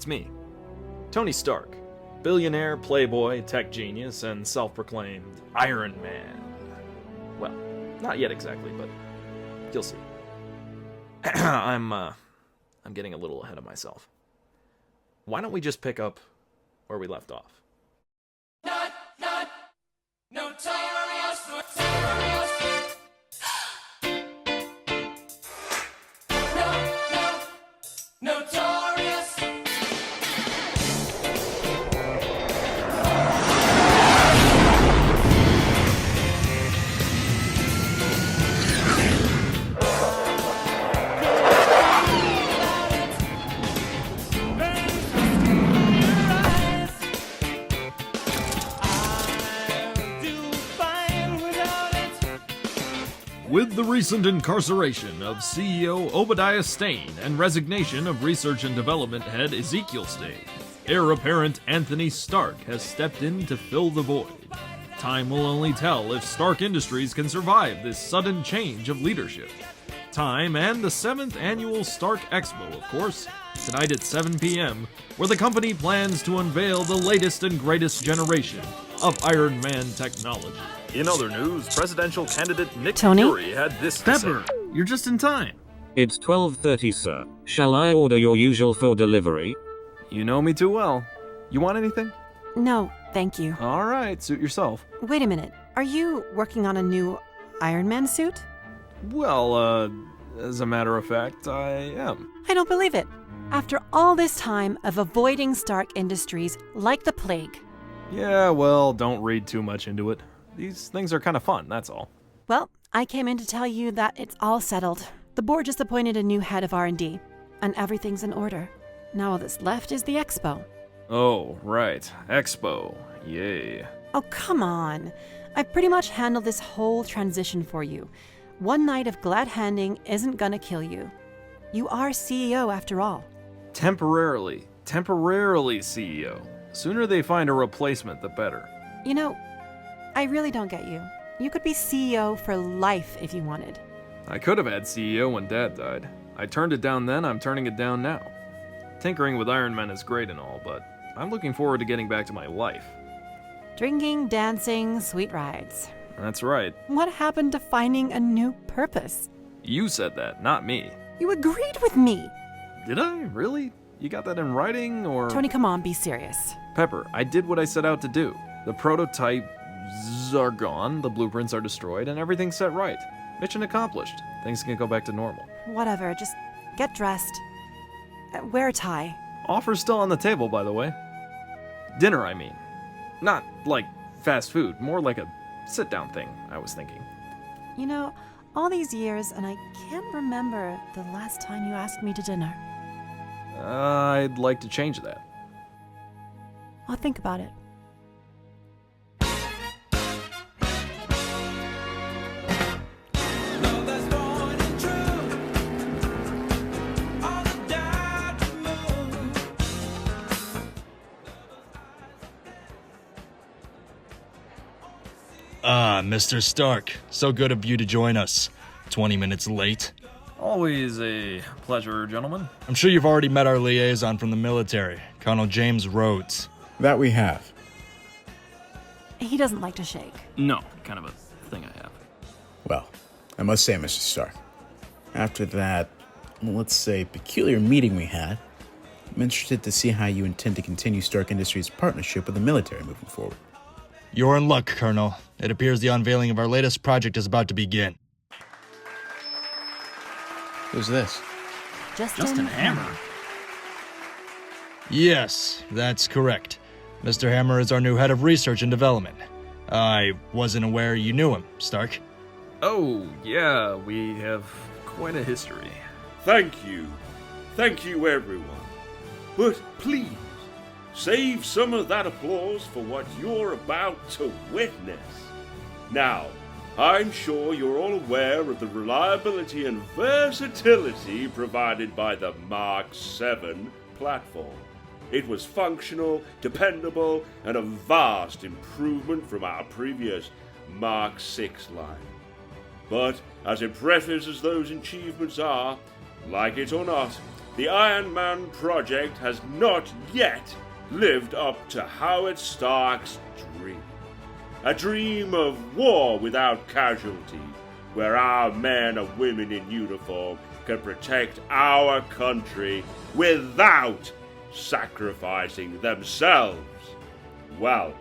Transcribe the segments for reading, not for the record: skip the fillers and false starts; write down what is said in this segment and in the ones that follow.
it's me. Tony Stark. Billionaire, playboy, tech genius, and self-proclaimed Iron Man. Well, not yet exactly, but you'll see. I'm getting a little ahead of myself. Why don't we just pick up where we left off? With the recent incarceration of CEO Obadiah Stane and resignation of research and development head Ezekiel Stane, heir apparent Anthony Stark has stepped in to fill the void. Time will only tell if Stark Industries can survive this sudden change of leadership. Time and the 7th annual Stark Expo, of course, tonight at 7 p.m., where the company plans to unveil the latest and greatest generation of Iron Man technology. In other news, presidential candidate Nick Fury had this to say. Pepper, you're just in time. It's 12:30, sir. Shall I order your usual for delivery? You know me too well. You want anything? No, thank you. All right, suit yourself. Wait a minute. Are you working on a new Iron Man suit? Well, as a matter of fact, I am. I don't believe it. After all this time of avoiding Stark Industries like the plague. Yeah, well, don't read too much into it. These things are kind of fun, that's all. Well, I came in to tell you that it's all settled. The board just appointed a new head of R&D, and everything's in order. Now all that's left is the Expo. Oh, right. Expo. Yay. Oh, come on. I've pretty much handled this whole transition for you. One night of glad handing isn't gonna kill you. You are CEO after all. Temporarily CEO. Sooner they find a replacement, the better. You know, I really don't get you. You could be CEO for life if you wanted. I could have had CEO when Dad died. I turned it down then, I'm turning it down now. Tinkering with Iron Man is great and all, but I'm looking forward to getting back to my life. Drinking, dancing, sweet rides. That's right. What happened to finding a new purpose? You said that, not me. You agreed with me. Did I? Really? You got that in writing, or...? Tony, come on, be serious. Pepper, I did what I set out to do. The prototypes are gone, the blueprints are destroyed, and everything's set right. Mission accomplished. Things can go back to normal. Whatever, just get dressed. Wear a tie. Offer's still on the table, by the way. Dinner, I mean. Not like fast food, more like a sit-down thing, I was thinking. You know, all these years, and I can't remember the last time you asked me to dinner. I'd like to change that. I'll think about it. Ah, Mr. Stark. So good of you to join us. 20 minutes late. Always a pleasure, gentlemen. I'm sure you've already met our liaison from the military, Colonel James Rhodes. That we have. He doesn't like to shake. No, kind of a thing I have. Well, I must say, Mr. Stark, after that, let's say, peculiar meeting we had, I'm interested to see how you intend to continue Stark Industries' partnership with the military moving forward. You're in luck, Colonel. It appears the unveiling of our latest project is about to begin. Who's this? Justin Hammer. Yes, that's correct. Mr. Hammer is our new head of research and development. I wasn't aware you knew him, Stark. Oh, yeah, we have quite a history. Thank you. Thank you, everyone. But please, save some of that applause for what you're about to witness. Now, I'm sure you're all aware of the reliability and versatility provided by the Mark 7 platform. It was functional, dependable, and a vast improvement from our previous Mark 6 line. But as impressive as those achievements are, like it or not, the Iron Man project has not yet lived up to Howard Stark's dream. A dream of war without casualty, where our men and women in uniform can protect our country without sacrificing themselves. Well,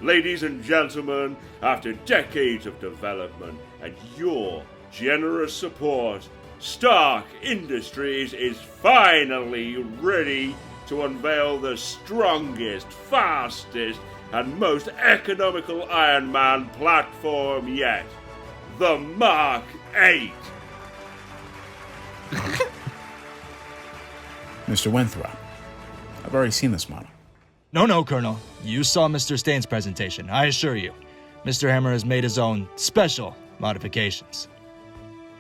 ladies and gentlemen, after decades of development and your generous support, Stark Industries is finally ready to unveil the strongest, fastest, and most economical Iron Man platform yet, the Mark 8. Mr. Winthrop, I've already seen this model. No, Colonel. You saw Mr. Stane's presentation, I assure you. Mr. Hammer has made his own special modifications.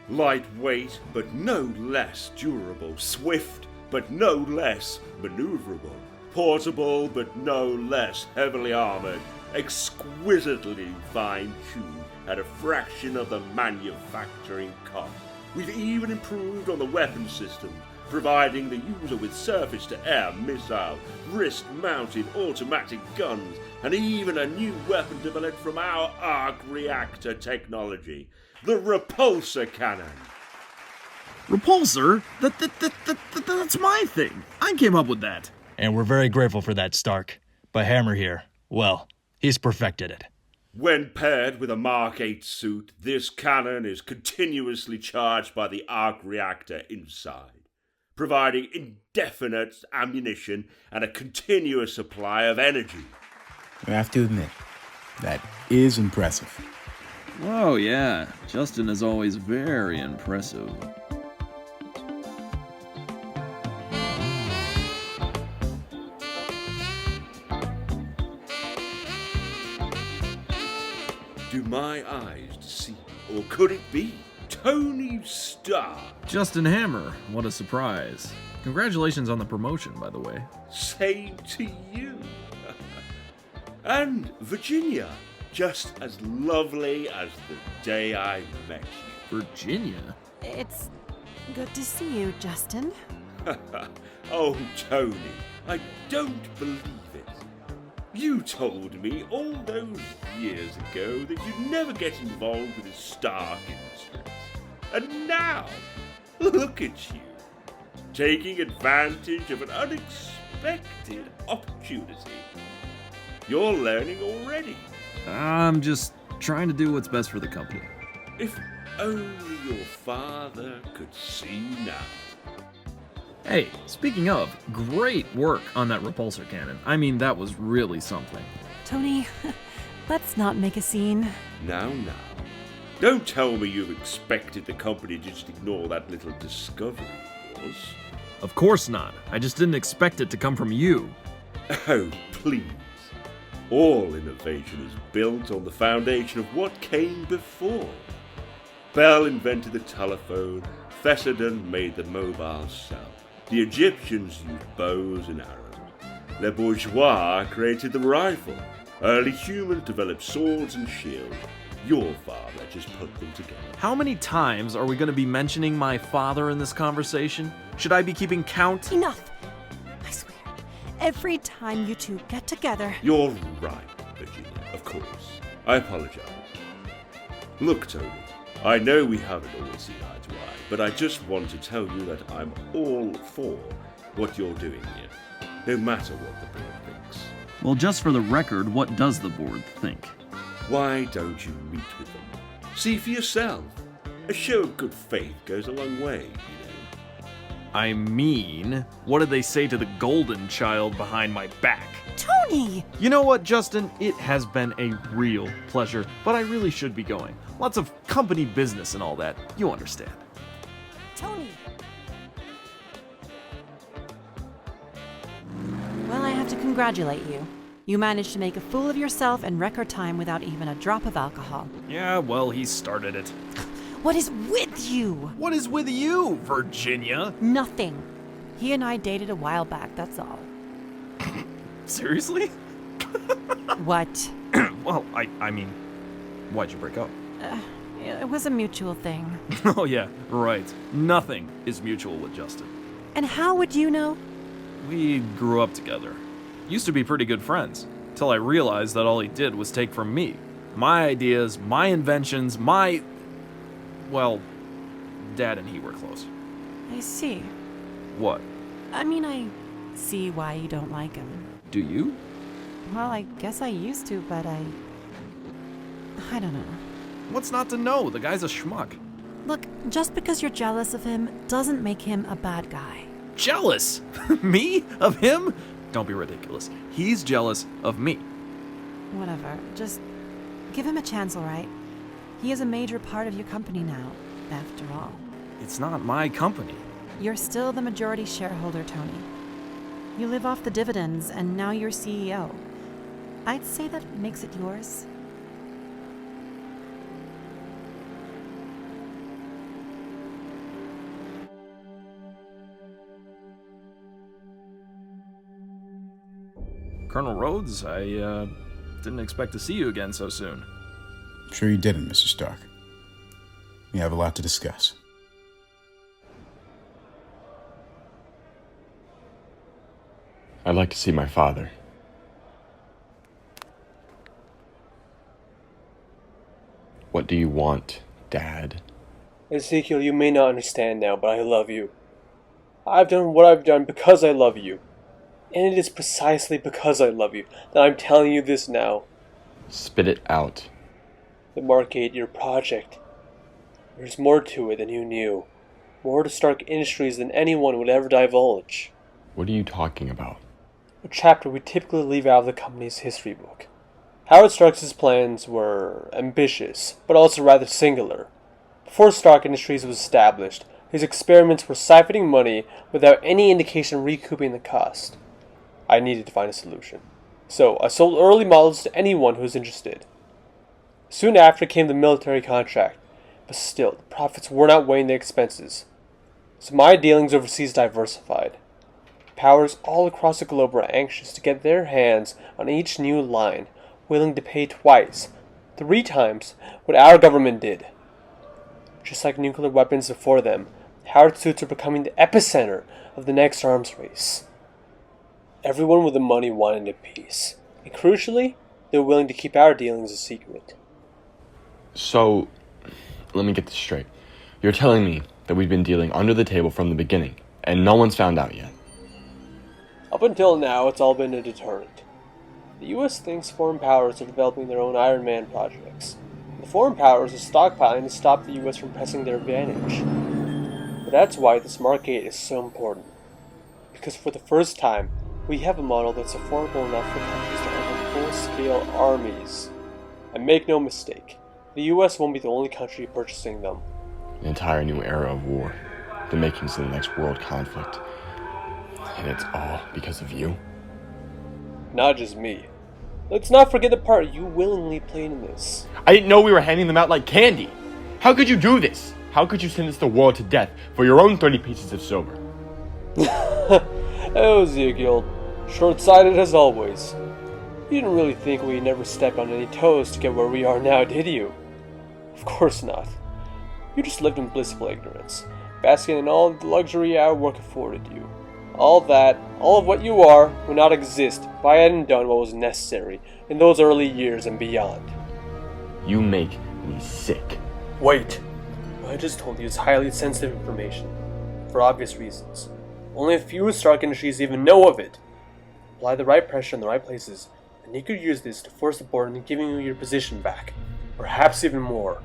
Lightweight, but no less durable. Swift, but no less maneuverable. Portable, but no less heavily armored. Exquisitely fine-tuned at a fraction of the manufacturing cost. We've even improved on the weapon system, providing the user with surface-to-air missile, wrist-mounted automatic guns, and even a new weapon developed from our arc reactor technology, the repulsor cannon. Repulsor? That's my thing. I came up with that. And we're very grateful for that, Stark. But Hammer here, well, he's perfected it. When paired with a Mark 8 suit, this cannon is continuously charged by the arc reactor inside, providing indefinite ammunition and a continuous supply of energy. I have to admit, that is impressive. Oh, yeah. Justin is always very impressive. Do my eyes deceive, or could it be Tony Stark? Justin Hammer, what a surprise. Congratulations on the promotion, by the way. Same to you. And Virginia, just as lovely as the day I met you. Virginia? It's good to see you, Justin. Oh, Tony, I don't believe it. You told me all those years ago that you'd never get involved with the Stark Industries. And now, look at you, taking advantage of an unexpected opportunity. You're learning already. I'm just trying to do what's best for the company. If only your father could see now. Hey, speaking of, great work on that repulsor cannon. I mean, that was really something. Tony, let's not make a scene. Now. Don't tell me you've expected the company to just ignore that little discovery of yours. Of course not. I just didn't expect it to come from you. Oh, please. All innovation is built on the foundation of what came before. Bell invented the telephone, Fessenden made the mobile cell. The Egyptians used bows and arrows. Le Bourgeois created the rifle. Early humans developed swords and shields. Your father just put them together. How many times are we going to be mentioning my father in this conversation? Should I be keeping count? Enough! I swear, every time you two get together... You're right, Virginia, of course. I apologize. Look, Tony, I know we haven't always seen eye to eye, but I just want to tell you that I'm all for what you're doing here, no matter what the board thinks. Well, just for the record, what does the board think? Why don't you meet with them? See for yourself. A show of good faith goes a long way, you know. I mean, what did they say to the golden child behind my back? Tony! You know what, Justin? It has been a real pleasure, but I really should be going. Lots of company business and all that. You understand. Tony! Well, I have to congratulate you. You managed to make a fool of yourself in record time without even a drop of alcohol. Yeah, well, he started it. What is with you? What is with you, Virginia? Nothing. He and I dated a while back, that's all. Seriously? What? Well, I mean, why'd you break up? It was a mutual thing. Oh yeah, right. Nothing is mutual with Justin. And how would you know? We grew up together. Used to be pretty good friends, till I realized that all he did was take from me. My ideas, my inventions, well, Dad and he were close. I see. What? I mean, I see why you don't like him. Do you? Well, I guess I used to, but I don't know. What's not to know? The guy's a schmuck. Look, just because you're jealous of him doesn't make him a bad guy. Jealous? Me? Of him? Don't be ridiculous. He's jealous of me. Whatever, just give him a chance, alright? He is a major part of your company now, after all. It's not my company. You're still the majority shareholder, Tony. You live off the dividends, and now you're CEO. I'd say that makes it yours. Colonel Rhodes, I didn't expect to see you again so soon. I'm sure you didn't, Mr. Stark. We have a lot to discuss. I'd like to see my father. What do you want, Dad? Ezekiel, you may not understand now, but I love you. I've done what I've done because I love you. And it is precisely because I love you that I'm telling you this now. Spit it out. The Mark 8, your project. There's more to it than you knew. More to Stark Industries than anyone would ever divulge. What are you talking about? A chapter we typically leave out of the company's history book. Howard Stark's plans were ambitious, but also rather singular. Before Stark Industries was established, his experiments were siphoning money without any indication of recouping the cost. I needed to find a solution. So I sold early models to anyone who was interested. Soon after came the military contract, but still, the profits weren't outweighing the expenses. So my dealings overseas diversified. Powers all across the globe were anxious to get their hands on each new line, willing to pay twice, 3 times what our government did. Just like nuclear weapons before them, Howard suits are becoming the epicenter of the next arms race. Everyone with the money wanted a piece, and crucially, they were willing to keep our dealings a secret. So, let me get this straight. You're telling me that we've been dealing under the table from the beginning, and no one's found out yet? Up until now, it's all been a deterrent. The US thinks foreign powers are developing their own Iron Man projects. The foreign powers are stockpiling to stop the US from pressing their advantage. But that's why this Mark 8 is so important. Because for the first time, we have a model that's affordable enough for countries to own full-scale armies. And make no mistake, the US won't be the only country purchasing them. An entire new era of war. The makings of the next world conflict. And it's all because of you? Not just me. Let's not forget the part you willingly played in this. I didn't know we were handing them out like candy. How could you do this? How could you sentence the world to death for your own 30 pieces of silver? Oh, Ezekiel. Short-sighted as always. You didn't really think we never stepped on any toes to get where we are now, did you? Of course not. You just lived in blissful ignorance, basking in all the luxury our work afforded you. All of what you are, would not exist if I hadn't done what was necessary in those early years and beyond. You make me sick. Wait! What I just told you is highly sensitive information, for obvious reasons. Only a few Stark Industries even know of it. Apply the right pressure in the right places, and you could use this to force the board into giving you your position back. Perhaps even more.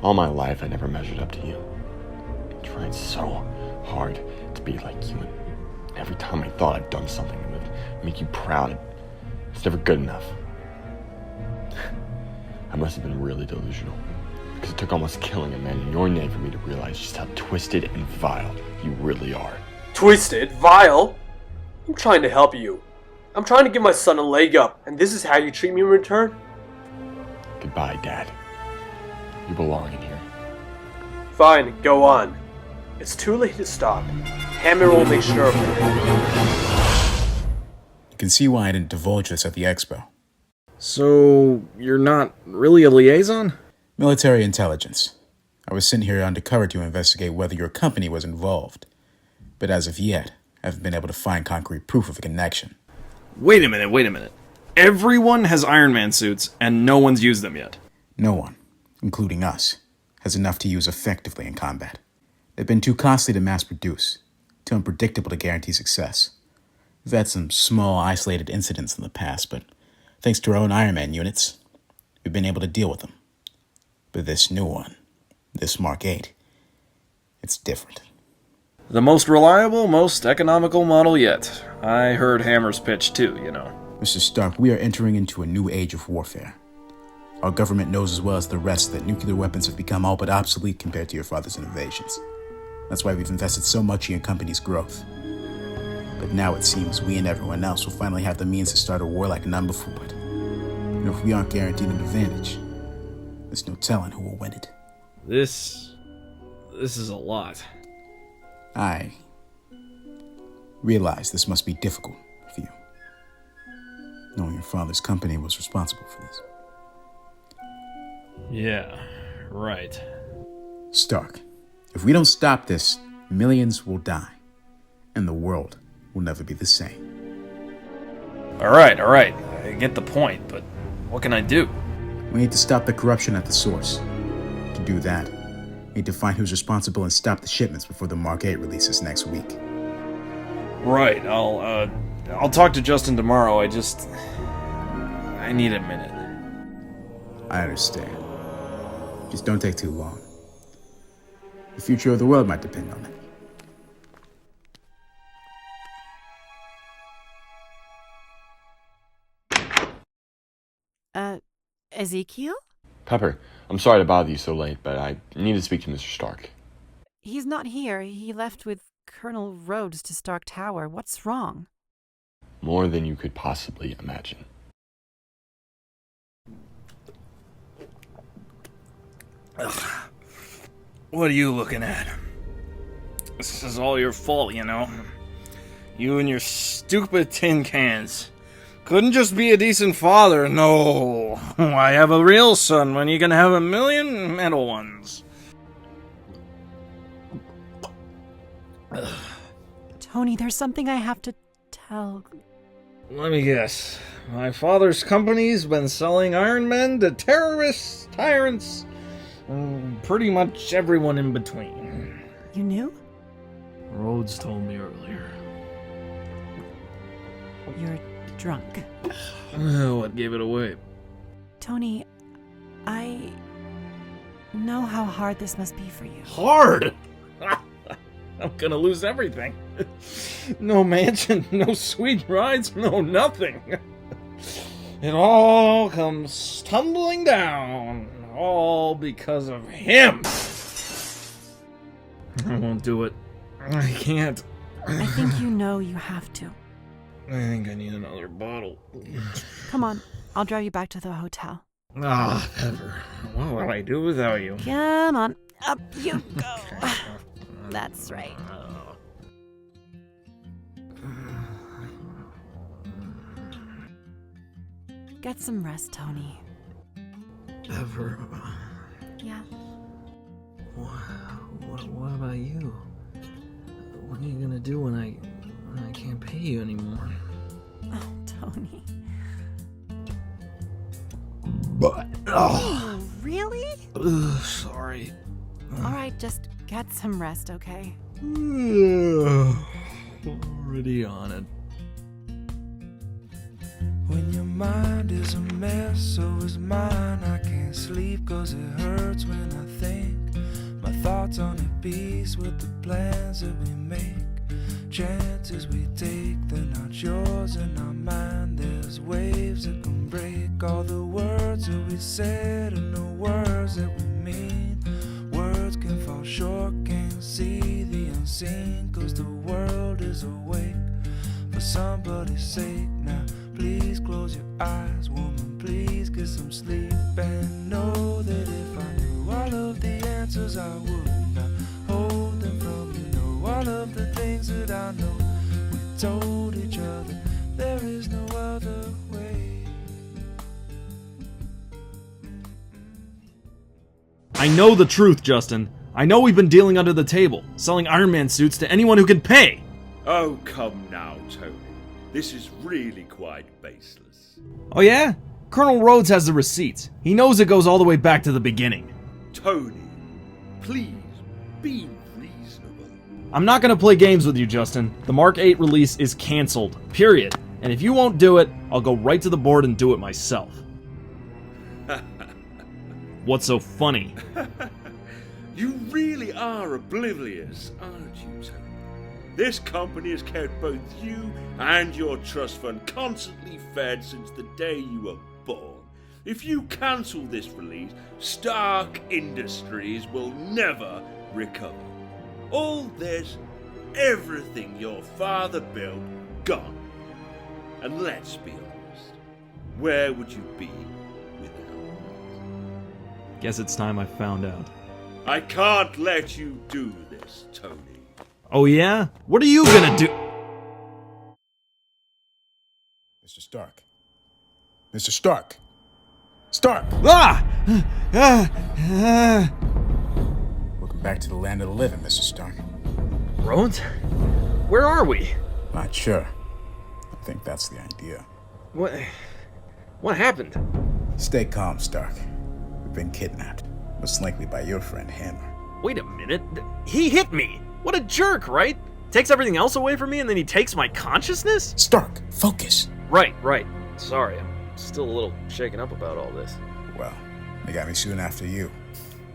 All my life, I never measured up to you. I tried so hard to be like you, and every time I thought I'd done something that would make you proud, it's never good enough. I must have been really delusional, because it took almost killing a man in your name for me to realize just how twisted and vile you really are. Twisted? Vile? I'm trying to help you. I'm trying to give my son a leg up, and this is how you treat me in return? Goodbye, Dad. You belong in here. Fine, go on. It's too late to stop. Hammer will make sure of it. You can see why I didn't divulge this at the Expo. So, you're not really a liaison? Military intelligence. I was sent here undercover to investigate whether your company was involved. But as of yet, I haven't been able to find concrete proof of a connection. Wait a minute. Everyone has Iron Man suits, and no one's used them yet. No one, including us, has enough to use effectively in combat. They've been too costly to mass produce, too unpredictable to guarantee success. We've had some small, isolated incidents in the past, but thanks to our own Iron Man units, we've been able to deal with them. But this new one, this Mark 8, it's different. The most reliable, most economical model yet. I heard Hammer's pitch too, you know. Mr. Stark, we are entering into a new age of warfare. Our government knows as well as the rest that nuclear weapons have become all but obsolete compared to your father's innovations. That's why we've invested so much in your company's growth. But now it seems we and everyone else will finally have the means to start a war like none before. And if we aren't guaranteed an advantage, there's no telling who will win it. This is a lot. I realize this must be difficult for you, knowing your father's company was responsible for this. Yeah, right. Stark, if we don't stop this, millions will die, and the world will never be the same. Alright. I get the point, but what can I do? We need to stop the corruption at the source. To do that, we need to find who's responsible and stop the shipments before the Mark 8 releases next week. Right, I'll talk to Justin tomorrow. I need a minute. I understand. Just don't take too long. The future of the world might depend on it. Ezekiel? Pepper, I'm sorry to bother you so late, but I need to speak to Mr. Stark. He's not here. He left with Colonel Rhodes to Stark Tower. What's wrong? More than you could possibly imagine. Ugh. What are you looking at? This is all your fault, you know. You and your stupid tin cans. Couldn't just be a decent father, no. Why have a real son when you can have a million metal ones? Tony, there's something I have to tell. Let me guess. My father's company's been selling Iron Men to terrorists, tyrants, and pretty much everyone in between. You knew? Rhodes told me earlier. You're drunk. What gave it away? Tony, I know how hard this must be for you. Hard? I'm gonna lose everything. No mansion, no sweet rides, no nothing. It all comes tumbling down. All because of him. I won't do it. I can't. I think you know you have to. I think I need another bottle. Come on, I'll drive you back to the hotel. Ah, Pepper. What would I do without you? Come on, up you go. That's right. Get some rest, Tony. Pepper. Yeah. What about you? What are you gonna do when I can't pay you anymore? Oh, Tony. But Oh, really? ugh, sorry. All right, just get some rest, okay? Already on it. When your mind is a mess, so is mine. I can't sleep 'cause it hurts when I think. My thoughts on a piece with the plans that we make. Chances we take, they're not yours and not mine. There's waves that can break all the words that we said and the words that we mean. Words can fall short, can't see the unseen, 'cause the world is awake for somebody's sake. Now please close your eyes, woman, please get some sleep. And know that if I knew all of the answers, I would not hold them from you. Know all of the things that I know we told each other. There is no other way. I know the truth, Justin. I know we've been dealing under the table, selling Iron Man suits to anyone who can pay. Oh, come now, Tony. This is really quite baseless. Oh yeah? Colonel Rhodes has the receipts. He knows it goes all the way back to the beginning. Tony, please, be reasonable. I'm not gonna play games with you, Justin. The Mark 8 release is cancelled, period. And if you won't do it, I'll go right to the board and do it myself. What's so funny? You really are oblivious, aren't you, Tony? This company has kept both you and your trust fund constantly fed since the day you were born. If you cancel this release, Stark Industries will never recover. All this, everything your father built, gone. And let's be honest, where would you be without it? Guess it's time I found out. I can't let you do this, Tony. Oh yeah? What are you gonna do? Mr. Stark. Mr. Stark. Stark! Ah! Welcome back to the land of the living, Mr. Stark. Rhodes? Where are we? Not sure. I think that's the idea. What happened? Stay calm, Stark. We've been kidnapped. Most likely by your friend Hammer. Wait a minute. He hit me! What a jerk, right? Takes everything else away from me and then he takes my consciousness? Stark, focus! Right. Sorry, I'm still a little shaken up about all this. Well, they got me soon after you.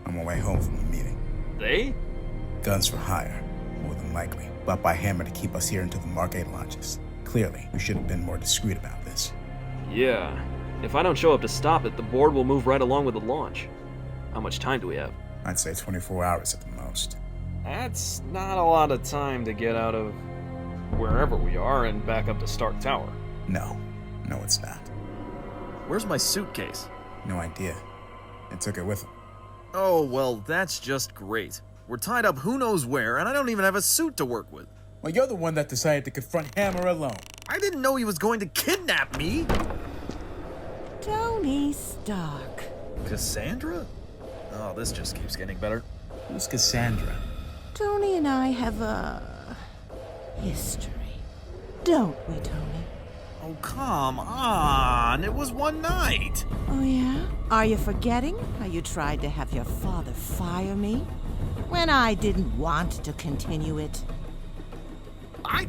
On my way home from the meeting. They? Guns for hire, more than likely. Bought by Hammer to keep us here until the Mark 8 launches. Clearly, we should have been more discreet about this. Yeah. If I don't show up to stop it, the board will move right along with the launch. How much time do we have? I'd say 24 hours at the most. That's not a lot of time to get out of wherever we are and back up to Stark Tower. No, it's not. Where's my suitcase? No idea. They took it with them. Oh, well, that's just great. We're tied up who knows where, and I don't even have a suit to work with. Well, you're the one that decided to confront Hammer alone. I didn't know he was going to kidnap me. Tony Stark. Cassandra? Oh, this just keeps getting better. Who's Cassandra? Tony and I have a history, don't we, Tony? Oh, come on. It was one night. Oh, yeah? Are you forgetting how you tried to have your father fire me when I didn't want to continue it? I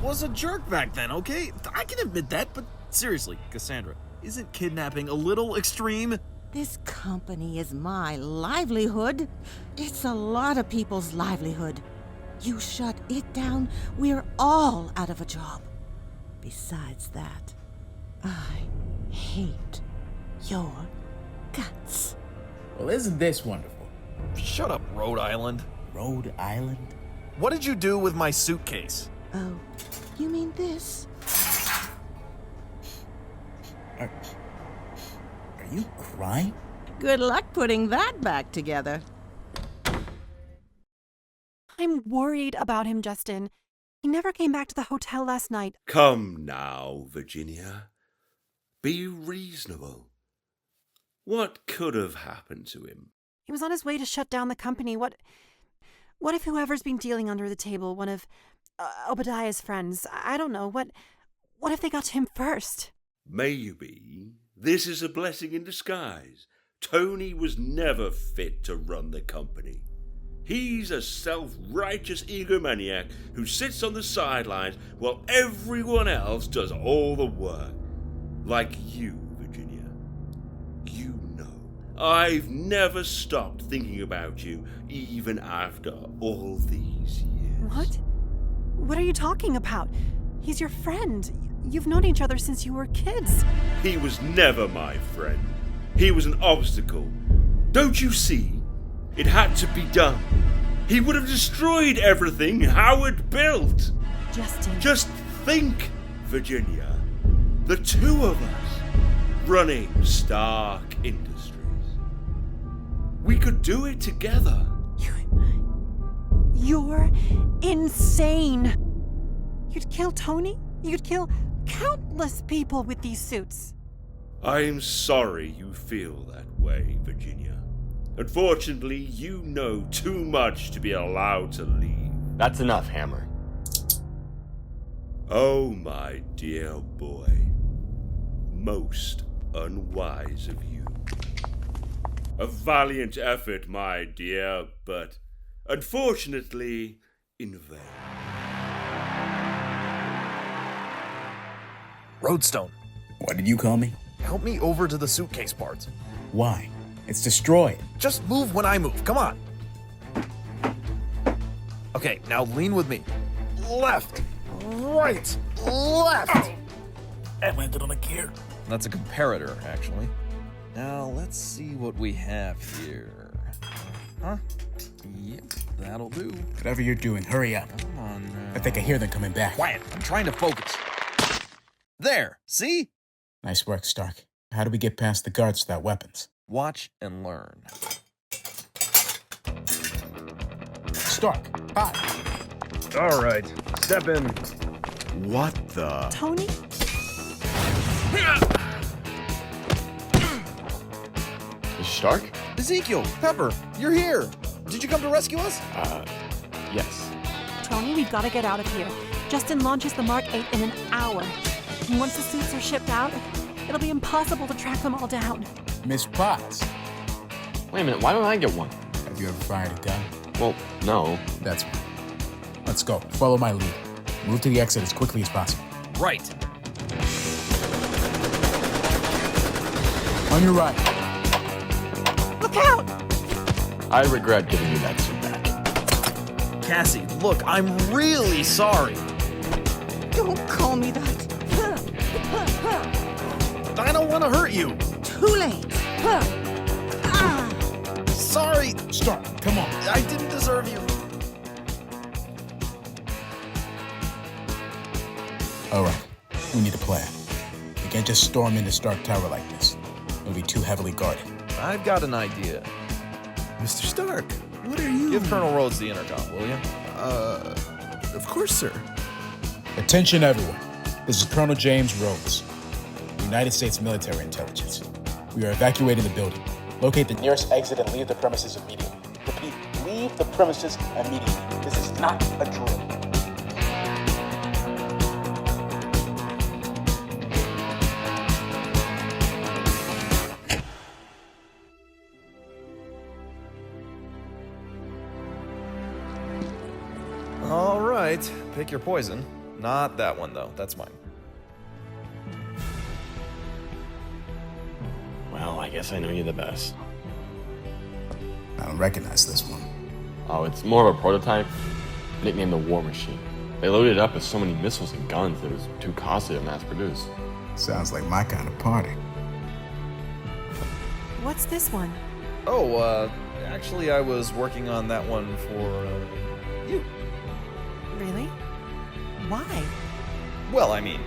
was a jerk back then, okay? I can admit that, but seriously, Cassandra, isn't kidnapping a little extreme? This company is my livelihood. It's a lot of people's livelihood. You shut it down, we're all out of a job. Besides that, I hate your guts. Well, isn't this wonderful? Shut up, Rhode Island. Rhode Island? What did you do with my suitcase? Oh, you mean this? Are you crying? Good luck putting that back together. I'm worried about him, Justin. He never came back to the hotel last night. Come now, Virginia. Be reasonable. What could have happened to him? He was on his way to shut down the company. What if whoever's been dealing under the table, one of Obadiah's friends, I don't know, what if they got to him first? Maybe. This is a blessing in disguise. Tony was never fit to run the company. He's a self-righteous egomaniac who sits on the sidelines while everyone else does all the work. Like you, Virginia. You know, I've never stopped thinking about you, even after all these years. What? What are you talking about? He's your friend. You've known each other since you were kids. He was never my friend. He was an obstacle. Don't you see? It had to be done. He would have destroyed everything Howard built. Justin. Just think, Virginia. The two of us running Stark Industries. We could do it together. You're insane. You'd kill Tony? You'd kill countless people with these suits. I'm sorry you feel that way, Virginia. Unfortunately, you know too much to be allowed to leave. That's enough, Hammer. Oh, my dear boy. Most unwise of you. A valiant effort, my dear, but unfortunately in vain. Roadstone, What did you call me? help me over to the suitcase part. Why? It's destroyed. Just move when I move. Come on. Okay, now lean with me. Left, right, left. I landed on a gear. That's a comparator, actually. Now, let's see what we have here. Huh? Yep, that'll do. Whatever you're doing, hurry up. Come on now. I think I hear them coming back. Quiet, I'm trying to focus. There, see? Nice work, Stark. How do we get past the guards without weapons? Watch and learn. Stark, hi. All right, step in. What the? Tony? Is Stark? Ezekiel, Pepper, you're here. Did you come to rescue us? Yes. Tony, we've got to get out of here. Justin launches the Mark 8 in an hour. And once the suits are shipped out, it'll be impossible to track them all down. Miss Potts. Wait a minute, why don't I get one? Have you ever fired a gun? Well, no. That's right. Let's go. Follow my lead. Move to the exit as quickly as possible. Right. On your right. Look out! I regret giving you that suit back. Cassie, look, I'm really sorry. Don't call me that. I don't want to hurt you. Too late. Sorry. Stark, come on. I didn't deserve you. All right. We need a plan. We can't just storm into Stark Tower like this. It'll be too heavily guarded. I've got an idea. Mr. Stark, what are you... Give Colonel Rhodes the intercom, will you? Of course, sir. Attention, everyone. This is Colonel James Rhodes, United States Military Intelligence. We are evacuating the building. Locate the nearest exit and leave the premises immediately. Repeat, leave the premises immediately. This is not a drill. All right, pick your poison. Not that one, though. That's mine. Well, I guess I know you the best. I don't recognize this one. Oh, it's more of a prototype, nicknamed the War Machine. They loaded it up with so many missiles and guns that it was too costly to mass produce. Sounds like my kind of party. What's this one? Oh, actually, I was working on that one for, you. Really? Why? Well, I mean,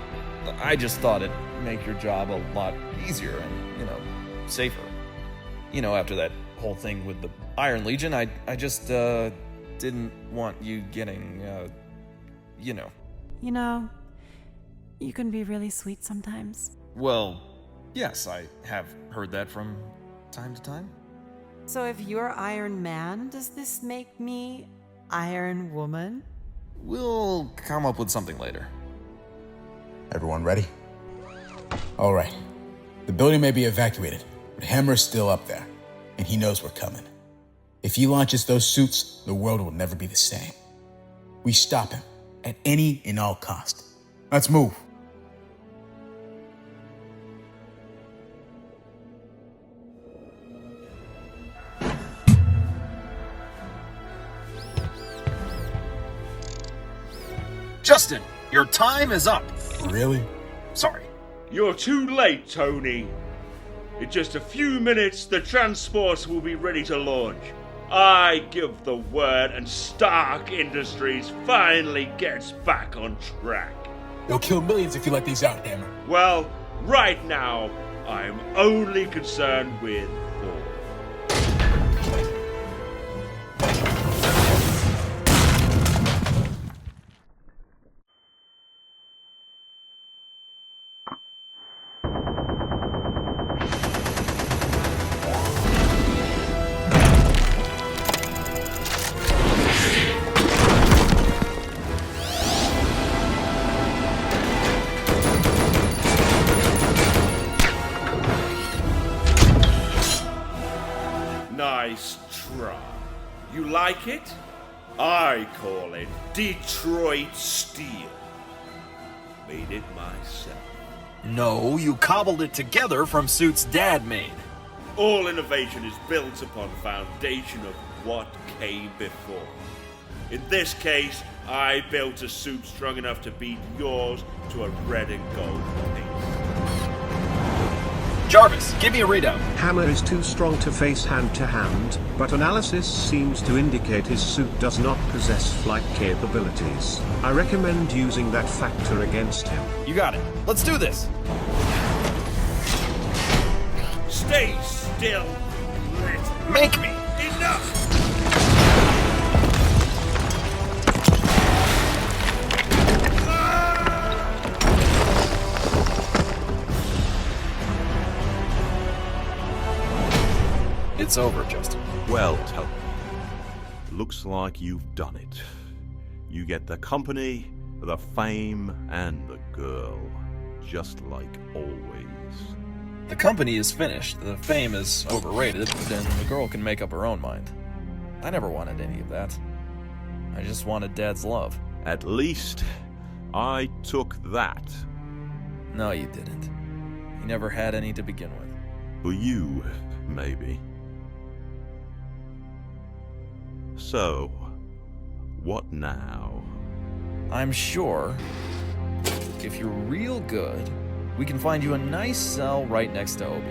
I just thought it'd make your job a lot easier and, safer. After that whole thing with the Iron Legion, I just, didn't want you getting, You know, you can be really sweet sometimes. Well, yes, I have heard that from time to time. So if you're Iron Man, does this make me Iron Woman? We'll come up with something later. Everyone ready? All right. The building may be evacuated, but Hammer's still up there, and he knows we're coming. If he launches those suits, the world will never be the same. We stop him at any and all cost. Let's move. Justin, your time is up. Really? Sorry. You're too late, Tony. In just a few minutes, the transports will be ready to launch. I give the word and Stark Industries finally gets back on track. You'll kill millions if you let these out, Hammer. Well, right now, I'm only concerned with four. nice try. You like it? I call it Detroit Steel. Made it myself. No, you cobbled it together from suits Dad made. All innovation is built upon the foundation of what came before. In this case, I built a suit strong enough to beat yours to a red and gold piece. Jarvis, give me a readout. Hammer is too strong to face hand-to-hand, but analysis seems to indicate his suit does not possess flight capabilities. I recommend using that factor against him. You got it. Let's do this. Stay still. Make me. Enough. It's over, Justin. Well, Tony, looks like you've done it. You get the company, the fame, and the girl, just like always. The company is finished, the fame is overrated, and the girl can make up her own mind. I never wanted any of that. I just wanted Dad's love. At least, I took that. No, you didn't. You never had any to begin with. For you, maybe. So, what now? I'm sure, if you're real good, we can find you a nice cell right next to Obi.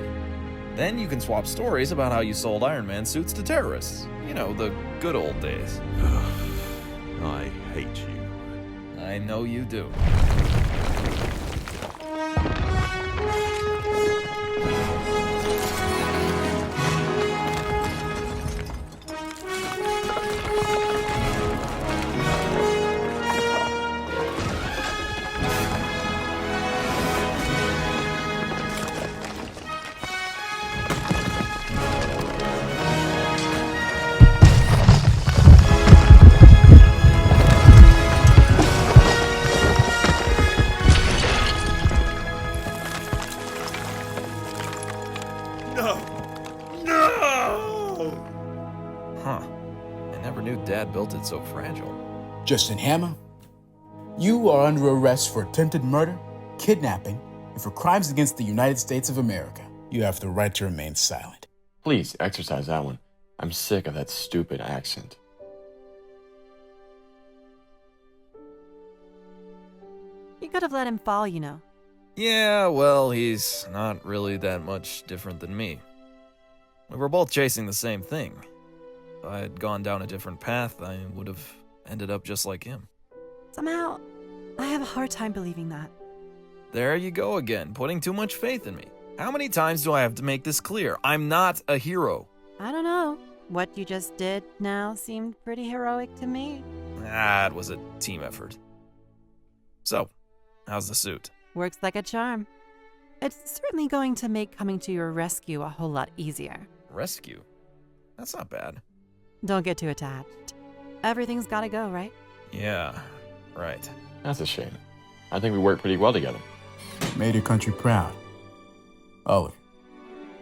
Then you can swap stories about how you sold Iron Man suits to terrorists. You know, the good old days. I hate you. I know you do. Dad built it so fragile. Justin Hammer, you are under arrest for attempted murder, kidnapping, and for crimes against the United States of America. You have the right to remain silent. Please exercise that one. I'm sick of that stupid accent. You could have let him fall, you know. Yeah, well, he's not really that much different than me. We were both chasing the same thing. If I had gone down a different path, I would have ended up just like him. Somehow, I have a hard time believing that. There you go again, putting too much faith in me. How many times do I have to make this clear? I'm not a hero. I don't know. What you just did now seemed pretty heroic to me. It was a team effort. So, how's the suit? Works like a charm. It's certainly going to make coming to your rescue a whole lot easier. Rescue? That's not bad. Don't get too attached. Everything's gotta go, right? Yeah, right. That's a shame. I think we work pretty well together. Made your country proud. All of you.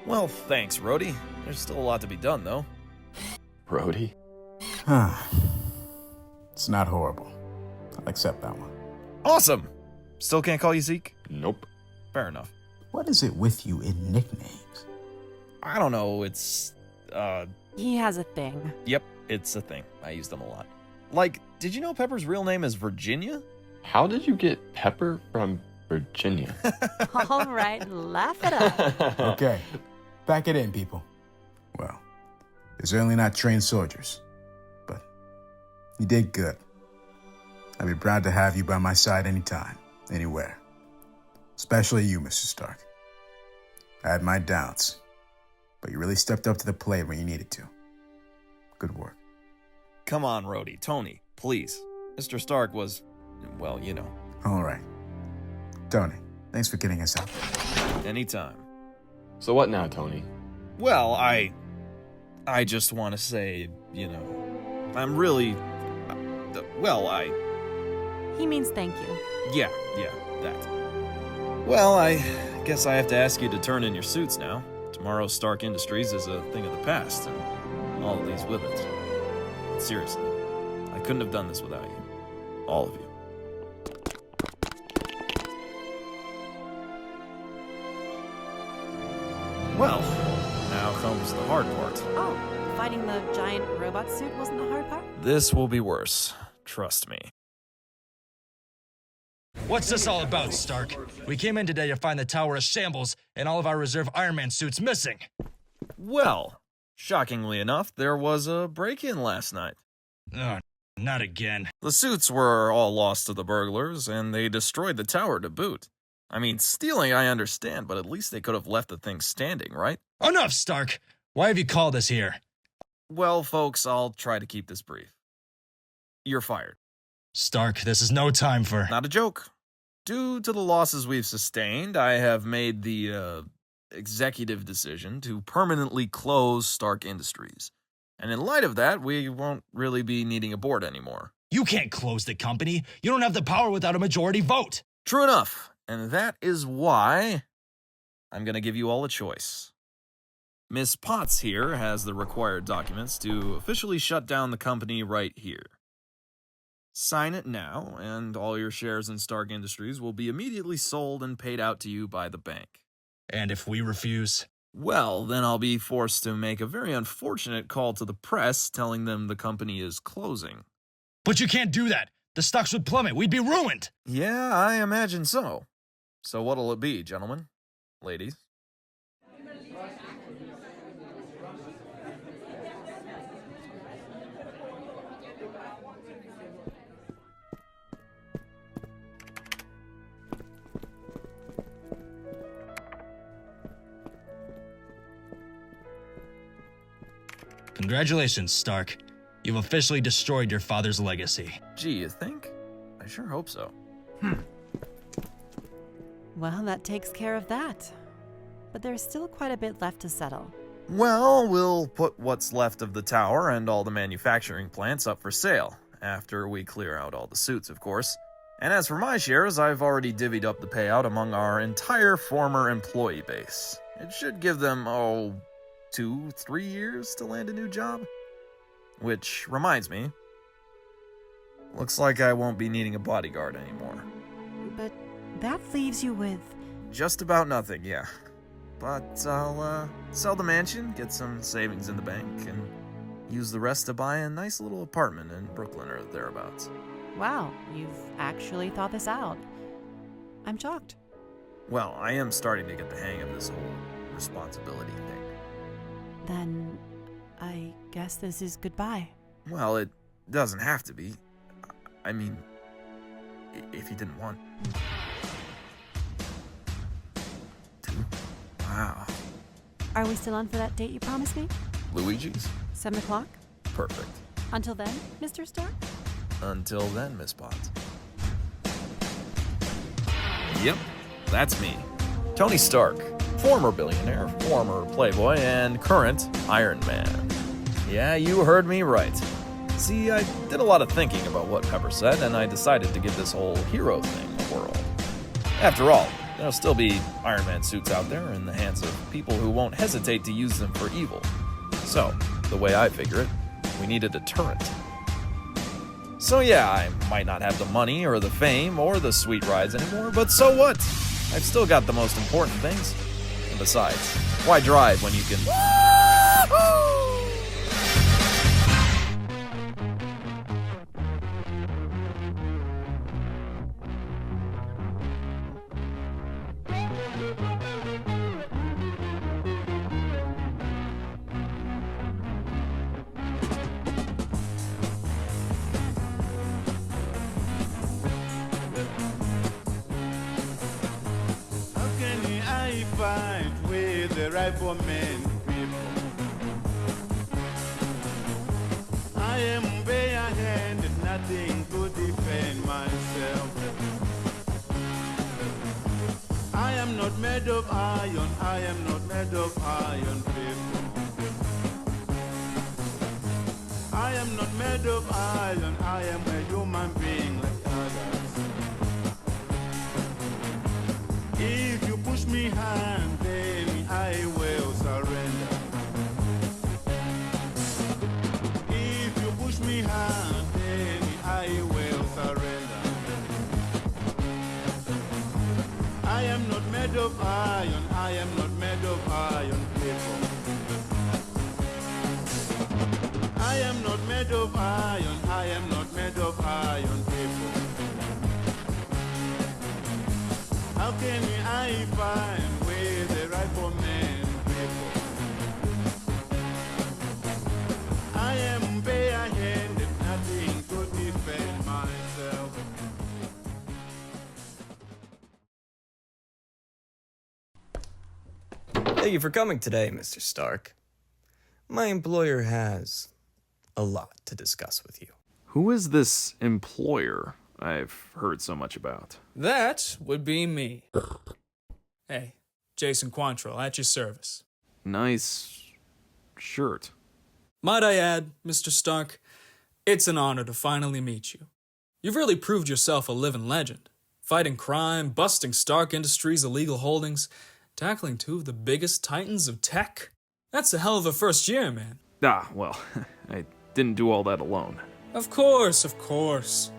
Well, thanks, Rhode. There's still a lot to be done, though. Rhode? It's not horrible. I'll accept that one. Awesome! Still can't call you Zeke? Nope. Fair enough. What is it with you in nicknames? I don't know, it's, He has a thing. Yep, it's a thing. I use them a lot. Like, did you know Pepper's real name is Virginia? How did you get Pepper from Virginia? All right, laugh it up. Okay, pack it in, people. Well, you're certainly not trained soldiers, but you did good. I'd be proud to have you by my side anytime, anywhere. Especially you, Mr. Stark. I had my doubts, but you really stepped up to the plate when you needed to. Good work. Come on, Rhode. Tony, please. Mr. Stark was, well, you know. All right. Tony, thanks for getting us out. Anytime. So what now, Tony? Well, I just want to say, you know, I'm really, He means thank you. Yeah, that. Well, I guess I have to ask you to turn in your suits now. Tomorrow's Stark Industries is a thing of the past, and all of these with it. But seriously, I couldn't have done this without you. All of you. Well, now comes the hard part. Oh, fighting the giant robot suit wasn't the hard part? This will be worse. Trust me. What's this all about, Stark? We came in today to find the tower a shambles and all of our reserve Iron Man suits missing. Well, shockingly enough, there was a break-in last night. Oh, not again. The suits were all lost to the burglars, and they destroyed the tower to boot. I mean, stealing I understand, but at least they could have left the thing standing, right? Enough, Stark! Why have you called us here? Well, folks, I'll try to keep this brief. You're fired. Stark, this is no time for... Not a joke. Due to the losses we've sustained, I have made the, executive decision to permanently close Stark Industries. And in light of that, we won't really be needing a board anymore. You can't close the company. You don't have the power without a majority vote. True enough. And that is why I'm going to give you all a choice. Miss Potts here has the required documents to officially shut down the company right here. Sign it now, and all your shares in Stark Industries will be immediately sold and paid out to you by the bank. And if we refuse? Well, then I'll be forced to make a very unfortunate call to the press telling them the company is closing. But you can't do that. The stocks would plummet. We'd be ruined. Yeah, I imagine so. So what'll it be, gentlemen? Ladies? Congratulations, Stark. You've officially destroyed your father's legacy. Gee, you think? I sure hope so. Well, that takes care of that. But there's still quite a bit left to settle. Well, we'll put what's left of the tower and all the manufacturing plants up for sale, after we clear out all the suits, of course. And as for my shares, I've already divvied up the payout among our entire former employee base. It should give them, 2-3 years to land a new job. Which reminds me, looks like I won't be needing a bodyguard anymore. But that leaves you with... Just about nothing, yeah. But I'll sell the mansion, get some savings in the bank, and use the rest to buy a nice little apartment in Brooklyn or thereabouts. Wow, you've actually thought this out. I'm shocked. Well, I am starting to get the hang of this whole responsibility thing. Then I guess this is goodbye. Well, it doesn't have to be. I mean, if you didn't want to. Wow. Are we still on for that date you promised me? Luigi's? 7 o'clock? Perfect. Until then, Mr. Stark? Until then, Miss Potts. Yep, that's me. Tony Stark. Former billionaire, former playboy, and current Iron Man. Yeah, you heard me right. See, I did a lot of thinking about what Pepper said, and I decided to give this whole hero thing a whirl. After all, there'll still be Iron Man suits out there in the hands of people who won't hesitate to use them for evil. So, the way I figure it, we need a deterrent. So yeah, I might not have the money or the fame or the sweet rides anymore, but so what? I've still got the most important things. And besides, why drive when you can... Men people. I am barehanded, nothing to defend myself. I am not made of iron, I am not made of iron, people. I am not made of iron, I am a human being like others. If you push me hard, then I will surrender. not made of iron, I am not made of iron, people. I am not made of iron, I am not made of iron, people. How can I find where the rifleman, people? I am barehanded, nothing to defend myself. Thank you for coming today, Mr. Stark. My employer has a lot to discuss with you. Who is this employer I've heard so much about? That would be me. Hey, Jason Quantrell, at your service. Nice shirt. Might I add, Mr. Stark, it's an honor to finally meet you. You've really proved yourself a living legend. Fighting crime, busting Stark Industries' illegal holdings, tackling two of the biggest titans of tech. That's a hell of a first year, man. Ah, well, I didn't do all that alone. Of course.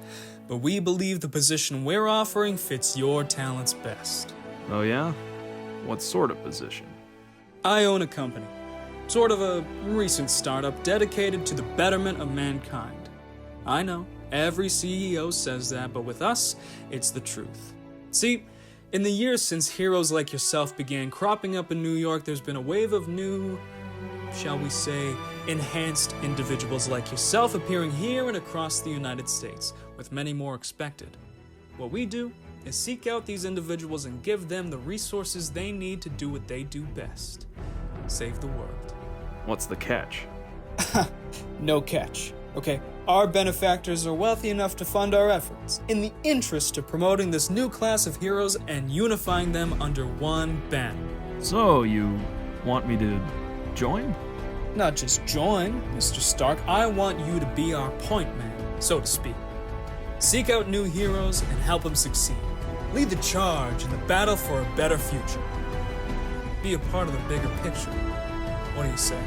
But we believe the position we're offering fits your talents best. Oh yeah? What sort of position? I own a company. Sort of a recent startup dedicated to the betterment of mankind. I know, every CEO says that, but with us, it's the truth. See, in the years since heroes like yourself began cropping up in New York, there's been a wave of new, shall we say, enhanced individuals like yourself appearing here and across the United States, with many more expected. What we do is seek out these individuals and give them the resources they need to do what they do best. Save the world. What's the catch? No catch. Okay, our benefactors are wealthy enough to fund our efforts in the interest of promoting this new class of heroes and unifying them under one banner. So, you want me to join? Not just join, Mr. Stark. I want you to be our point man, so to speak. Seek out new heroes and help them succeed. Lead the charge in the battle for a better future. Be a part of the bigger picture. What do you say?